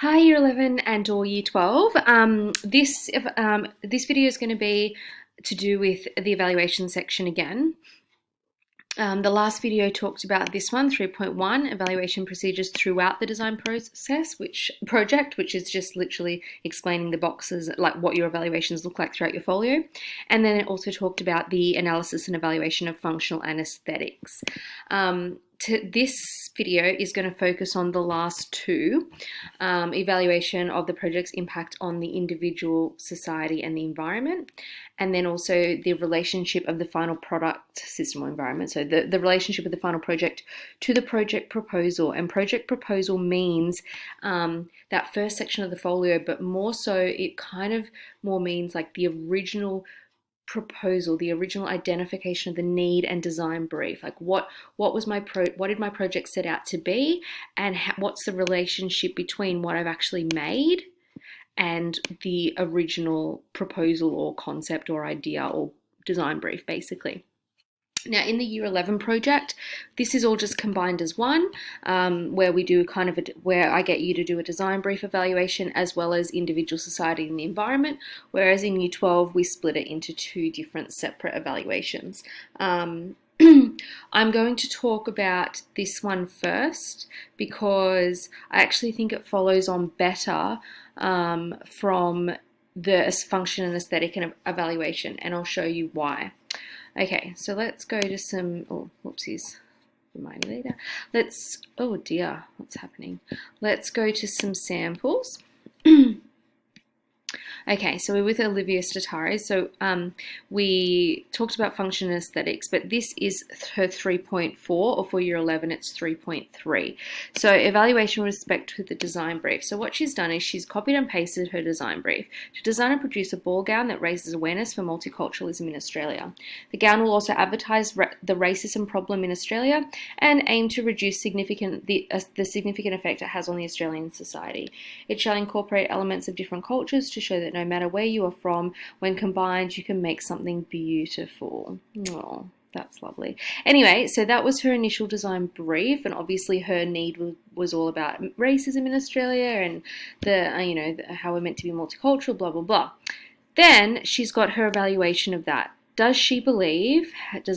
Hi Year 11 and or Year 12. This video is going to be to do with the evaluation section again. The last video talked about this one, 3.1, evaluation procedures throughout the design process, which is just literally explaining the boxes, like what your evaluations look like throughout your folio. And then it also talked about the analysis and evaluation of functional anesthetics. This video is going to focus on the last two, evaluation of the project's impact on the individual, society, and the environment, and then also the relationship of the final product, system, or environment. So the relationship of the final project to the project proposal. And project proposal means that first section of the folio, but more so it kind of more means like the original proposal, the original identification of the need and design brief. Like what did my project set out to be, and what's the relationship between what I've actually made and the original proposal or concept or idea or design brief, basically. Now, in the Year 11 project, this is all just combined as one, where we do where I get you to do a design brief evaluation as well as individual, society, and the environment. Whereas in Year 12, we split it into two different separate evaluations. I'm going to talk about this one first because I actually think it follows on better from the function and aesthetic and evaluation, and I'll show you why. Okay, so let's go to some, whoopsies, remind me later. Oh dear, what's happening? Let's go to some samples. Okay, so we're with Olivia Statare. So we talked about function and aesthetics, but this is her 3.4, or for Year 11, it's 3.3. So evaluation with respect to the design brief. So what she's done is she's copied and pasted her design brief to design and produce a ball gown that raises awareness for multiculturalism in Australia. The gown will also advertise the racism problem in Australia and aim to reduce the significant effect it has on the Australian society. It shall incorporate elements of different cultures to show that no matter where you are from, when combined, you can make something beautiful. Oh, that's lovely. Anyway, so that was her initial design brief, and obviously her need was all about racism in Australia and how we're meant to be multicultural, blah, blah, blah. Then she's got her evaluation of that. Does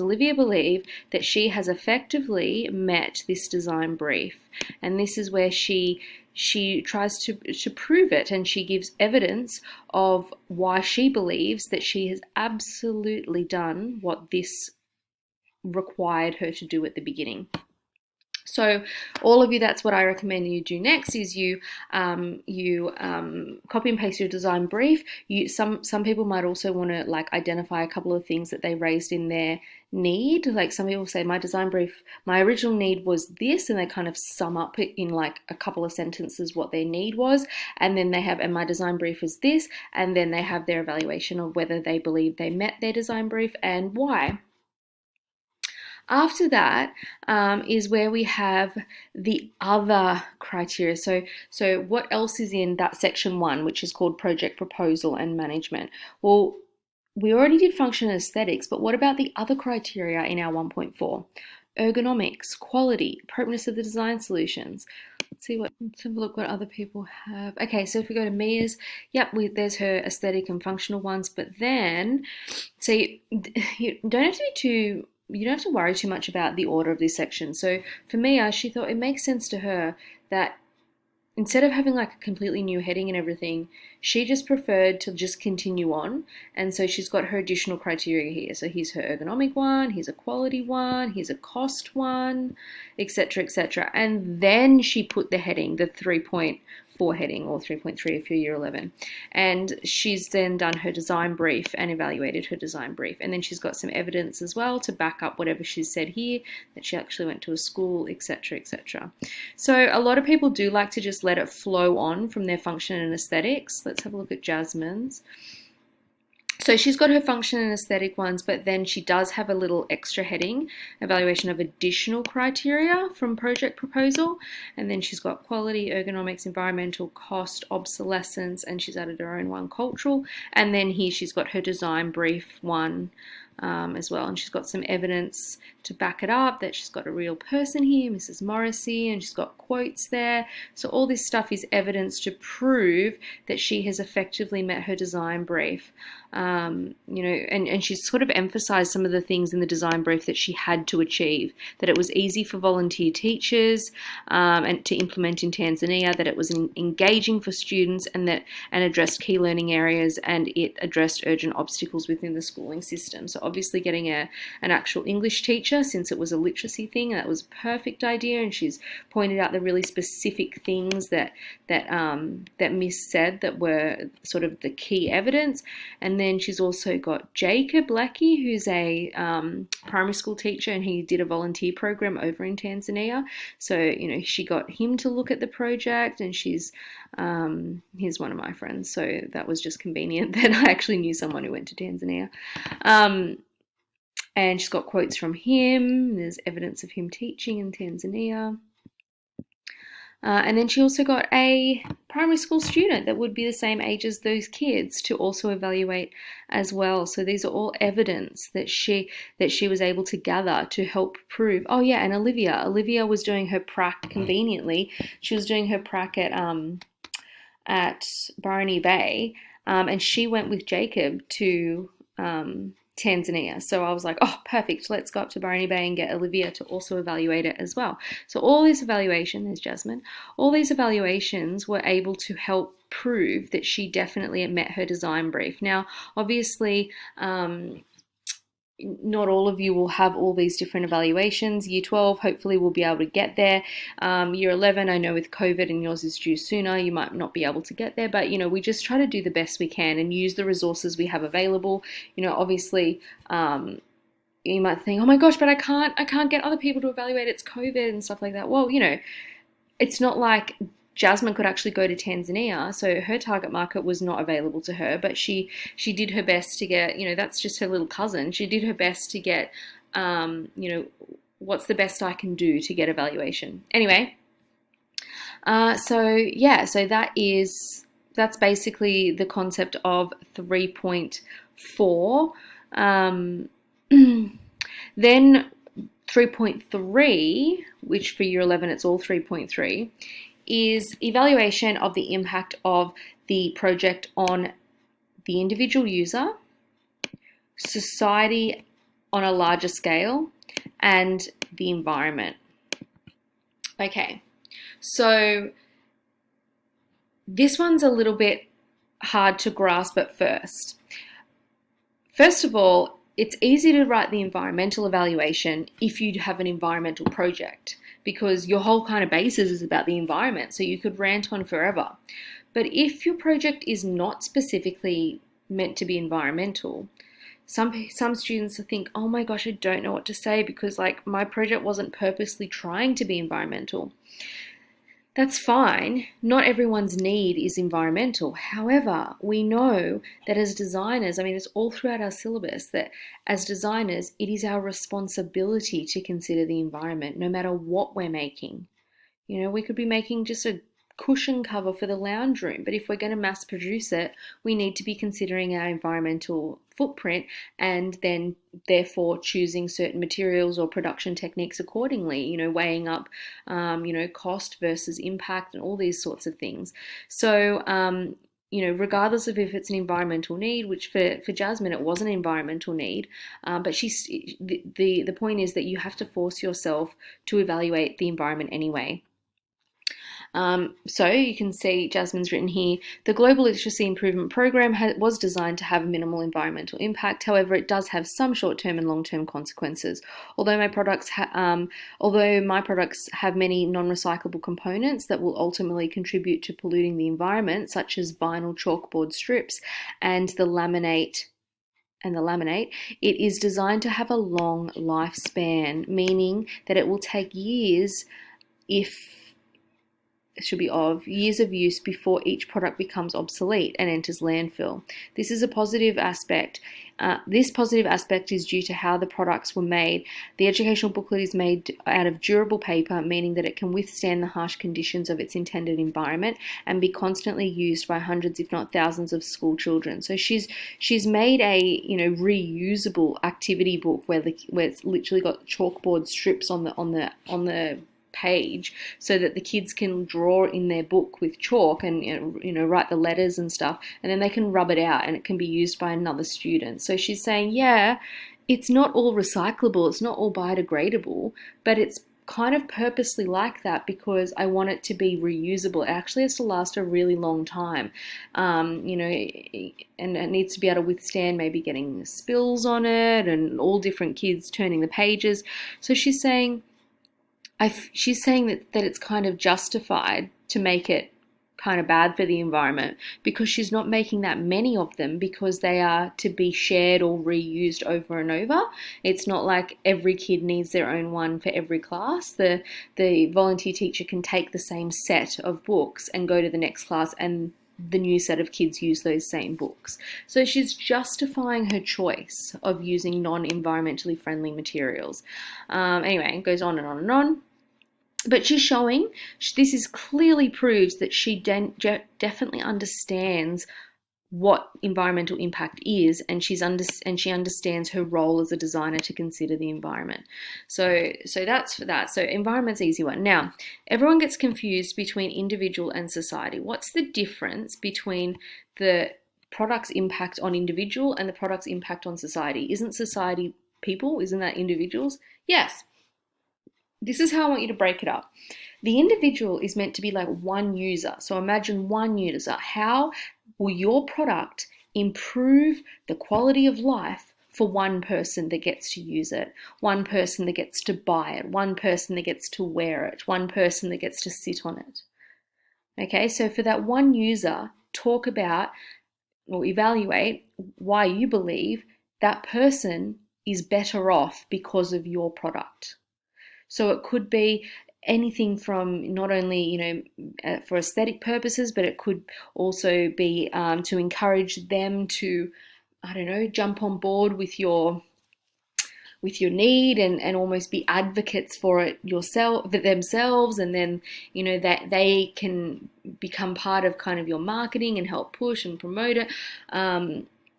Olivia believe that she has effectively met this design brief? And this is where she tries to prove it, and she gives evidence of why she believes that she has absolutely done what this required her to do at the beginning. So all of you, that's what I recommend you do next is you copy and paste your design brief. Some people might also want to like identify a couple of things that they raised in their need. Like some people say my design brief, my original need was this, and they kind of sum up it in like a couple of sentences what their need was, and then they have, and my design brief is this, and then they have their evaluation of whether they believe they met their design brief and why. After that is where we have the other criteria. So what else is in that section 1, which is called project proposal and management? Well, we already did function and aesthetics, but what about the other criteria in our 1.4? Ergonomics, quality, appropriateness of the design solutions. Let's have a look what other people have. Okay, so if we go to Mia's, yep, there's her aesthetic and functional ones, but then, so you don't have to you don't have to worry too much about the order of this section. So for Mia, she thought it makes sense to her that instead of having like a completely new heading and everything, she just preferred to just continue on. And so she's got her additional criteria here. So here's her ergonomic one, here's a quality one, here's a cost one, etc., etc. And then she put the heading, the 3.4 heading, or 3.3 if you're Year 11. And she's then done her design brief and evaluated her design brief. And then she's got some evidence as well to back up whatever she's said here, that she actually went to a school, etc., etc. So a lot of people do like to just let it flow on from their function and aesthetics. Let's have a look at Jasmine's. So she's got her function and aesthetic ones, but then she does have a little extra heading, evaluation of additional criteria from project proposal. And then she's got quality, ergonomics, environmental, cost, obsolescence, and she's added her own one, cultural. And then here she's got her design brief one, as well. And she's got some evidence to back it up that she's got a real person here, Mrs. Morrissey, and she's got quotes there. So all this stuff is evidence to prove that she has effectively met her design brief. And she's sort of emphasized some of the things in the design brief that she had to achieve, that it was easy for volunteer teachers and to implement in Tanzania, that it was engaging for students, and addressed key learning areas, and it addressed urgent obstacles within the schooling system. So obviously getting an actual English teacher, since it was a literacy thing, that was a perfect idea, and she's pointed out the really specific things that Miss said that were sort of the key evidence. And then she's also got Jacob Lackey, who's a primary school teacher, and he did a volunteer program over in Tanzania. So, she got him to look at the project, and he's one of my friends. So that was just convenient that I actually knew someone who went to Tanzania. And she's got quotes from him. There's evidence of him teaching in Tanzania. And then she also got a primary school student that would be the same age as those kids to also evaluate as well. So these are all evidence that she was able to gather to help prove. Oh yeah, and Olivia was doing her prac conveniently. She was doing her prac at Barony Bay, and she went with Jacob to Tanzania. So I was like, oh, perfect. Let's go up to Barony Bay and get Olivia to also evaluate it as well. So all this evaluation, there's Jasmine, all these evaluations were able to help prove that she definitely had met her design brief. Now, obviously, not all of you will have all these different evaluations. Year 12, hopefully we'll be able to get there. Year 11, I know with COVID and yours is due sooner, you might not be able to get there, but we just try to do the best we can and use the resources we have available. Obviously, you might think, oh my gosh, but I can't get other people to evaluate, it's COVID and stuff like that. Well, it's not like Jasmine could actually go to Tanzania, so her target market was not available to her, but she did her best to get, that's just her little cousin. She did her best to get, what's the best I can do to get evaluation. Anyway, so that's basically the concept of 3.4. Then 3.3, which for year 11 it's all 3.3, is evaluation of the impact of the project on the individual user, society on a larger scale, and the environment. Okay, so this one's a little bit hard to grasp at first. First of all, it's easy to write the environmental evaluation if you have an environmental project, because your whole kind of basis is about the environment, so you could rant on forever. But if your project is not specifically meant to be environmental, some students think, oh my gosh, I don't know what to say because my project wasn't purposely trying to be environmental. That's fine. Not everyone's need is environmental. However, we know that as designers, it's all throughout our syllabus, that as designers, it is our responsibility to consider the environment no matter what we're making. We could be making just a cushion cover for the lounge room, but if we're going to mass produce it, we need to be considering our environmental footprint and then therefore choosing certain materials or production techniques accordingly, weighing up cost versus impact and all these sorts of things. So regardless of if it's an environmental need, which for Jasmine it was an environmental need, but the point is that you have to force yourself to evaluate the environment anyway. So you can see Jasmine's written here, the Global Literacy Improvement Program was designed to have minimal environmental impact. However, it does have some short-term and long-term consequences. Although my products have many non-recyclable components that will ultimately contribute to polluting the environment, such as vinyl chalkboard strips and the laminate, it is designed to have a long lifespan, meaning that it will take years should be of years of use before each product becomes obsolete and enters landfill. This is a positive aspect. This positive aspect is due to how the products were made. The educational booklet is made out of durable paper, meaning that it can withstand the harsh conditions of its intended environment and be constantly used by hundreds, if not thousands, of school children. So she's made a reusable activity book where it's literally got chalkboard strips on the page, so that the kids can draw in their book with chalk and write the letters and stuff, and then they can rub it out and it can be used by another student. So she's saying, yeah, it's not all recyclable, it's not all biodegradable, but it's kind of purposely like that because I want it to be reusable. It actually has to last a really long time, and it needs to be able to withstand maybe getting spills on it and all different kids turning the pages. So she's saying that it's kind of justified to make it kind of bad for the environment because she's not making that many of them because they are to be shared or reused over and over. It's not like every kid needs their own one for every class. The volunteer teacher can take the same set of books and go to the next class, and the new set of kids use those same books. So she's justifying her choice of using non-environmentally friendly materials. Anyway, it goes on and on and on. But she's showing, this is clearly proves that she definitely understands what environmental impact is, and she understands her role as a designer to consider the environment. So that's for that. So environment's an easy one. Now, everyone gets confused between individual and society. What's the difference between the product's impact on individual and the product's impact on society? Isn't society people? Isn't that individuals? Yes. This is how I want you to break it up. The individual is meant to be like one user. So imagine one user. How will your product improve the quality of life for one person that gets to use it, one person that gets to buy it, one person that gets to wear it, one person that gets to sit on it? Okay, so for that one user, talk about or evaluate why you believe that person is better off because of your product. So it could be anything from not only, for aesthetic purposes, but it could also be to encourage them to, jump on board with your need and almost be advocates for it themselves, and then that they can become part of kind of your marketing and help push and promote it.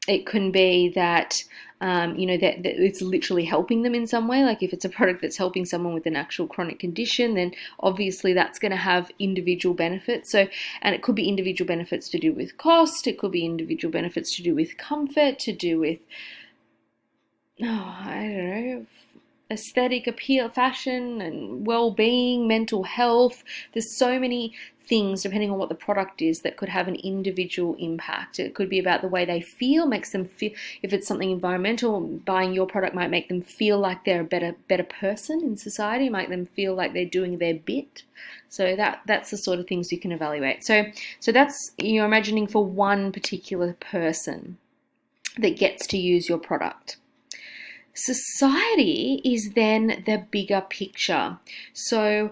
It can be that that it's literally helping them in some way. Like if it's a product that's helping someone with an actual chronic condition, then obviously that's going to have individual benefits. So, and it could be individual benefits to do with cost. It could be individual benefits to do with comfort, to do with, aesthetic appeal, fashion and well-being, mental health. There's so many things depending on what the product is that could have an individual impact. It could be about the way they feel, makes them feel, if it's something environmental, buying your product might make them feel like they're a better person in society, make them feel like they're doing their bit. So that's the sort of things you can evaluate. So that's, you're imagining for one particular person that gets to use your product. Society is then the bigger picture. So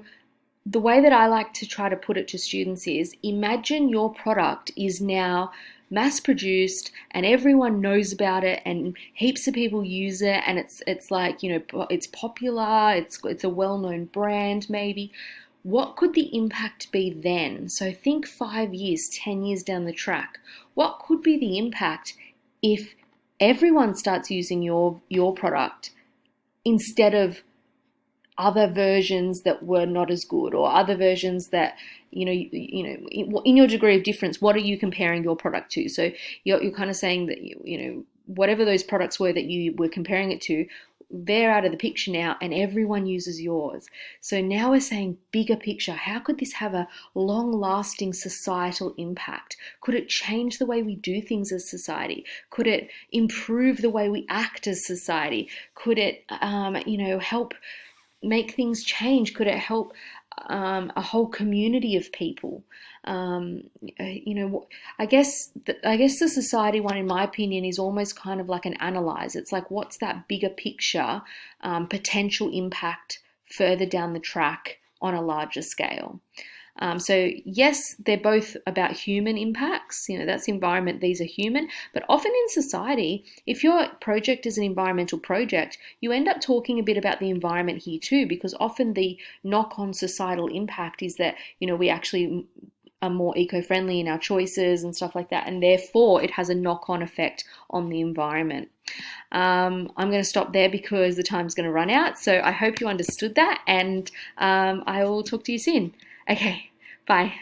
the way that I like to try to put it to students is, imagine your product is now mass produced and everyone knows about it and heaps of people use it, and it's like, it's popular, it's a well-known brand maybe. What could the impact be then? So think 5 years, 10 years down the track. What could be the impact if everyone starts using your product instead of other versions that were not as good, or other versions that, in your degree of difference, what are you comparing your product to? So you're kind of saying that, whatever those products were that you were comparing it to, they're out of the picture now and everyone uses yours. So now we're saying bigger picture. How could this have a long-lasting societal impact? Could it change the way we do things as society? Could it improve the way we act as society? Could it, help make things change? Could it help a whole community of people? I guess the society one, in my opinion, is almost kind of like an analyze. It's like, what's that bigger picture potential impact further down the track on a larger scale? So yes, they're both about human impacts. That's environment, these are human. But often in society, if your project is an environmental project, you end up talking a bit about the environment here too, because often the knock-on societal impact is that, we actually are more eco-friendly in our choices and stuff like that, and therefore it has a knock-on effect on the environment. I'm going to stop there because the time's going to run out. So I hope you understood that, and I will talk to you soon. Okay, bye.